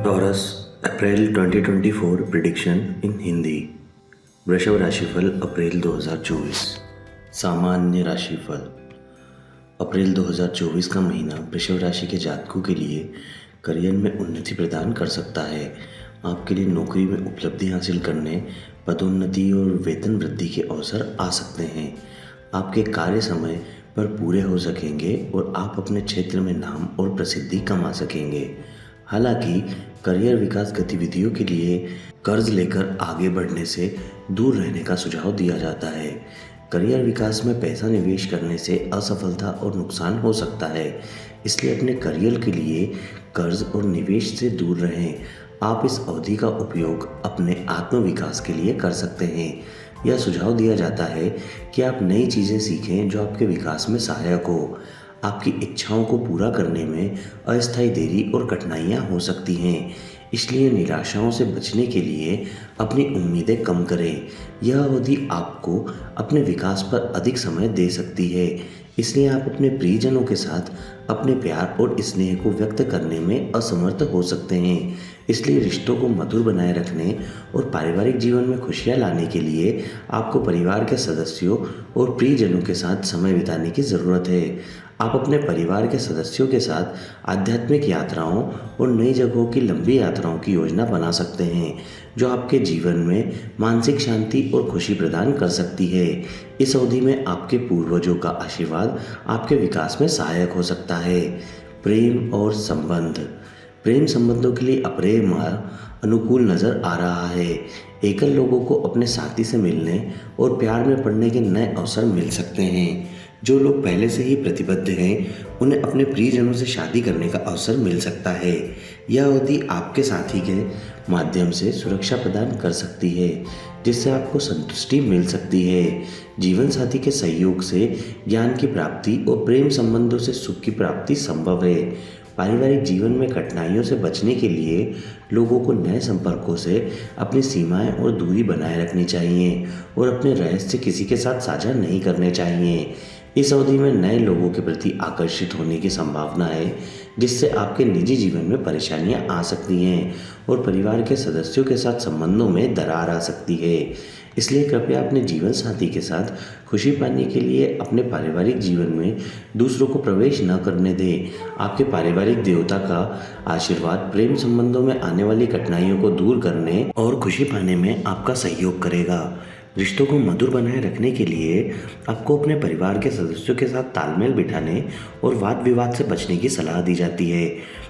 Taurus अप्रैल 2024 prediction इन हिंदी। वृषभ राशिफल अप्रैल 2024। सामान्य राशिफल। अप्रैल 2024 का महीना वृषभ राशि के जातकों के लिए करियर में उन्नति प्रदान कर सकता है। आपके लिए नौकरी में उपलब्धि हासिल करने, पदोन्नति और वेतन वृद्धि के अवसर आ सकते हैं। आपके कार्य समय पर पूरे हो सकेंगे और आप अपने क्षेत्र में नाम और प्रसिद्धि कमा सकेंगे। हालांकि करियर विकास गतिविधियों के लिए कर्ज लेकर आगे बढ़ने से दूर रहने का सुझाव दिया जाता है। करियर विकास में पैसा निवेश करने से असफलता और नुकसान हो सकता है, इसलिए अपने करियर के लिए कर्ज और निवेश से दूर रहें। आप इस अवधि का उपयोग अपने आत्म विकास के लिए कर सकते हैं। यह सुझाव दिया जाता है कि आप नई चीज़ें सीखें जो आपके विकास में सहायक हो। आपकी इच्छाओं को पूरा करने में अस्थायी देरी और कठिनाइयाँ हो सकती हैं, इसलिए निराशाओं से बचने के लिए अपनी उम्मीदें कम करें। यह अवधि आपको अपने विकास पर अधिक समय दे सकती है, इसलिए आप अपने प्रियजनों के साथ अपने प्यार और स्नेह को व्यक्त करने में असमर्थ हो सकते हैं। इसलिए रिश्तों को मधुर बनाए रखने और पारिवारिक जीवन में खुशियां लाने के लिए आपको परिवार के सदस्यों और प्रियजनों के साथ समय बिताने की ज़रूरत है। आप अपने परिवार के सदस्यों के साथ आध्यात्मिक यात्राओं और नई जगहों की लंबी यात्राओं की योजना बना सकते हैं, जो आपके जीवन में मानसिक शांति और खुशी प्रदान कर सकती है। इस अवधि में आपके पूर्वजों का आशीर्वाद आपके विकास में सहायक हो सकता है। प्रेम और संबंध। प्रेम संबंधों के लिए अप्रैल माह अनुकूल नज़र आ रहा है। एकल लोगों को अपने साथी से मिलने और प्यार में पड़ने के नए अवसर मिल सकते हैं। जो लोग पहले से ही प्रतिबद्ध हैं, उन्हें अपने प्रियजनों से शादी करने का अवसर मिल सकता है। यह अवधि आपके साथी के माध्यम से सुरक्षा प्रदान कर सकती है, जिससे आपको संतुष्टि मिल सकती है। जीवन साथी के सहयोग से ज्ञान की प्राप्ति और प्रेम संबंधों से सुख की प्राप्ति संभव है। पारिवारिक जीवन में कठिनाइयों से बचने के लिए लोगों को नए संपर्कों से अपनी सीमाएं और दूरी बनाए रखनी चाहिए और अपने रहस्य किसी के साथ साझा नहीं करने चाहिए। इस अवधि में नए लोगों के प्रति आकर्षित होने की संभावना है, जिससे आपके निजी जीवन में परेशानियां आ सकती हैं और परिवार के सदस्यों के साथ संबंधों में दरार आ सकती है। इसलिए कृपया अपने जीवन साथी के साथ खुशी पाने के लिए अपने पारिवारिक जीवन में दूसरों को प्रवेश न करने दें। आपके पारिवारिक देवता का आशीर्वाद प्रेम संबंधों में आने वाली कठिनाइयों को दूर करने और खुशी पाने में आपका सहयोग करेगा। रिश्तों को मधुर बनाए रखने के लिए आपको अपने परिवार के सदस्यों के साथ तालमेल बिठाने और वाद विवाद से बचने की सलाह दी जाती है।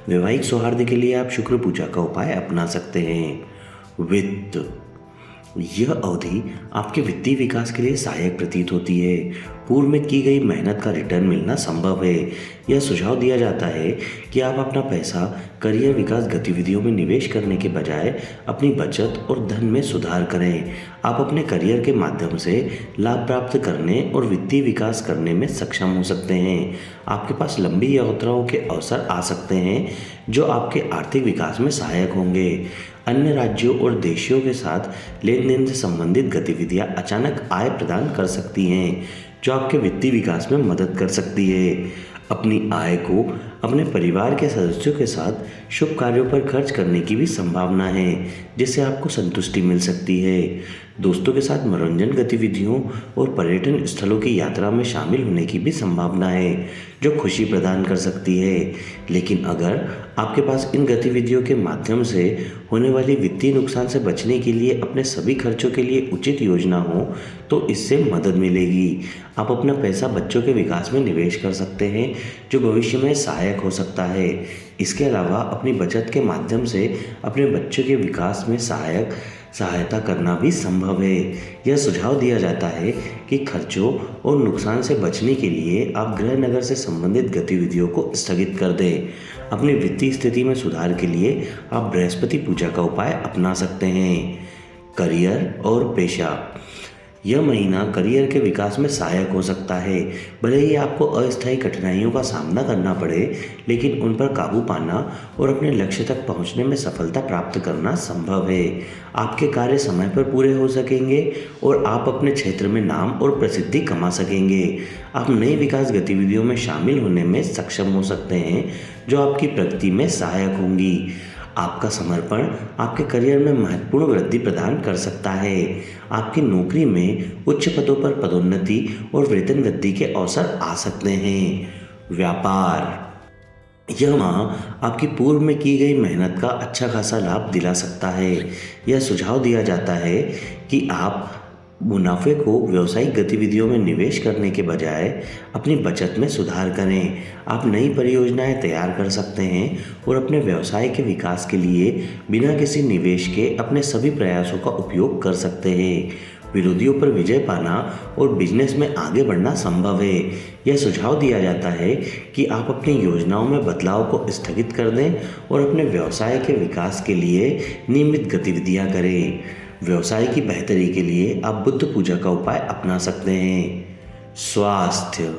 वैवाहिक सौहार्द के लिए आप शुक्र पूजा का उपाय अपना सकते हैं। वित्त। यह अवधि आपके वित्तीय विकास के लिए सहायक प्रतीत होती है। पूर्व में की गई मेहनत का रिटर्न मिलना संभव है। यह सुझाव दिया जाता है कि आप अपना पैसा करियर विकास गतिविधियों में निवेश करने के बजाय अपनी बचत और धन में सुधार करें। आप अपने करियर के माध्यम से लाभ प्राप्त करने और वित्तीय विकास करने में सक्षम हो सकते हैं। आपके पास लंबी यात्राओं के अवसर आ सकते हैं, जो आपके आर्थिक विकास में सहायक होंगे। अन्य राज्यों और देशों के साथ लेन देन से संबंधित गतिविधियां अचानक आय प्रदान कर सकती हैं, जो आपके वित्तीय विकास में मदद कर सकती है। अपनी आय को अपने परिवार के सदस्यों के साथ शुभ कार्यों पर खर्च करने की भी संभावना है, जिससे आपको संतुष्टि मिल सकती है। दोस्तों के साथ मनोरंजन गतिविधियों और पर्यटन स्थलों की यात्रा में शामिल होने की भी संभावना है, जो खुशी प्रदान कर सकती है। लेकिन अगर आपके पास इन गतिविधियों के माध्यम से होने वाली वित्तीय नुकसान से बचने के लिए अपने सभी खर्चों के लिए उचित योजना हो, तो इससे मदद मिलेगी। आप अपना पैसा बच्चों के विकास में निवेश कर सकते हैं, जो भविष्य में सहायक हो सकता है। इसके अलावा अपनी बचत के माध्यम से अपने बच्चों के विकास में सहायता करना भी संभव है। यह सुझाव दिया जाता है कि खर्चों और नुकसान से बचने के लिए आप गृह नगर से संबंधित गतिविधियों को स्थगित कर दें। अपनी वित्तीय स्थिति में सुधार के लिए आप बृहस्पति पूजा का उपाय अपना सकते हैं। करियर और पेशा। यह महीना करियर के विकास में सहायक हो सकता है। भले ही आपको अस्थायी कठिनाइयों का सामना करना पड़े, लेकिन उन पर काबू पाना और अपने लक्ष्य तक पहुंचने में सफलता प्राप्त करना संभव है। आपके कार्य समय पर पूरे हो सकेंगे और आप अपने क्षेत्र में नाम और प्रसिद्धि कमा सकेंगे। आप नई विकास गतिविधियों में शामिल होने में सक्षम हो सकते हैं, जो आपकी प्रगति में सहायक होंगी। आपका समर्पण आपके करियर में महत्वपूर्ण वृद्धि प्रदान कर सकता है। आपकी नौकरी में उच्च पदों पर पदोन्नति और वेतन वृद्धि के अवसर आ सकते हैं। व्यापार, यह माह आपकी पूर्व में की गई मेहनत का अच्छा खासा लाभ दिला सकता है। यह सुझाव दिया जाता है कि आप मुनाफे को व्यावसायिक गतिविधियों में निवेश करने के बजाय अपनी बचत में सुधार करें। आप नई परियोजनाएं तैयार कर सकते हैं और अपने व्यवसाय के विकास के लिए बिना किसी निवेश के अपने सभी प्रयासों का उपयोग कर सकते हैं। विरोधियों पर विजय पाना और बिजनेस में आगे बढ़ना संभव है। यह सुझाव दिया जाता है कि आप अपनी योजनाओं में बदलाव को स्थगित कर दें और अपने व्यवसाय के विकास के लिए नियमित गतिविधियां करें। व्यवसाय की बेहतरी के लिए आप बुद्ध पूजा का उपाय अपना सकते हैं। स्वास्थ्य,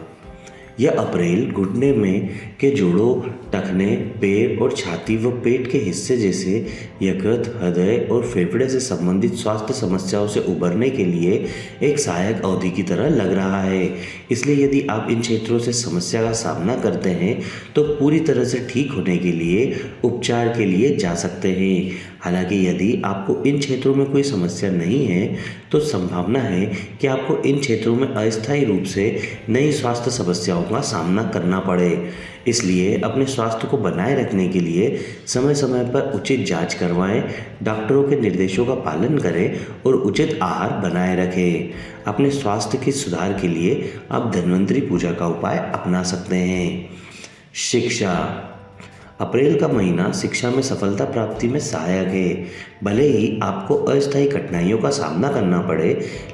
यह अप्रैल घुटने में के जोड़ों, टखने, पैर और छाती व पेट के हिस्से जैसे यकृत, हृदय और फेफड़े से संबंधित स्वास्थ्य समस्याओं से उबरने के लिए एक सहायक अवधि की तरह लग रहा है। इसलिए यदि आप इन क्षेत्रों से समस्या का सामना करते हैं तो पूरी तरह से ठीक होने के लिए उपचार के लिए जा सकते हैं। हालांकि यदि आपको इन क्षेत्रों में कोई समस्या नहीं है तो संभावना है कि आपको इन क्षेत्रों में अस्थायी रूप से नई स्वास्थ्य समस्याओं का सामना करना पड़े। इसलिए अपने स्वास्थ्य को बनाए रखने के लिए समय समय पर उचित जांच करवाएं, डॉक्टरों के निर्देशों का पालन करें और उचित आहार बनाए रखें। अपने स्वास्थ्य के सुधार के लिए आप धन्वंतरी पूजा का उपाय अपना सकते हैं। शिक्षा, अप्रैल का महीना शिक्षा में सफलता प्राप्ति में सहायक है। भले ही आपको अस्थायी कठिनाइयों का सामना करना पड़े,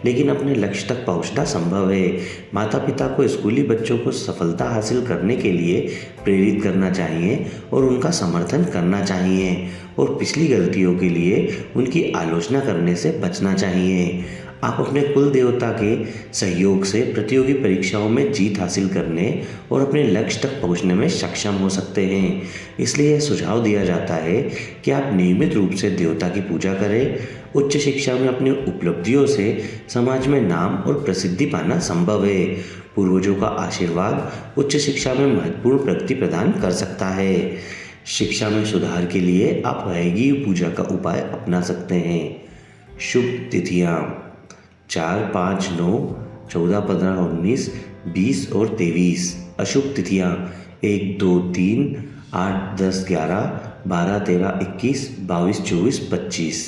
लेकिन अपने लक्ष्य तक पहुंचना संभव है। माता पिता को स्कूली बच्चों को सफलता हासिल करने के लिए प्रेरित करना चाहिए और उनका समर्थन करना चाहिए और पिछली गलतियों के लिए उनकी आलोचना करने से बचना चाहिए। आप अपने कुल देवता के सहयोग से प्रतियोगी परीक्षाओं में जीत हासिल करने और अपने लक्ष्य तक पहुंचने में सक्षम हो सकते हैं। इसलिए यह सुझाव दिया जाता है कि आप नियमित रूप से देवता की पूजा करें। उच्च शिक्षा में अपनी उपलब्धियों से समाज में नाम और प्रसिद्धि पाना संभव है। पूर्वजों का आशीर्वाद उच्च शिक्षा में महत्वपूर्ण प्रगति प्रदान कर सकता है। शिक्षा में सुधार के लिए आप वैगी पूजा का उपाय अपना सकते हैं। शुभ तिथियाँ 4, 5, 9, 14, 15, 19, 20 और 23। अशुभ तिथियाँ 1, 2, 3, 8, 10, 11, 12, 13, 21, 22, 24, 25।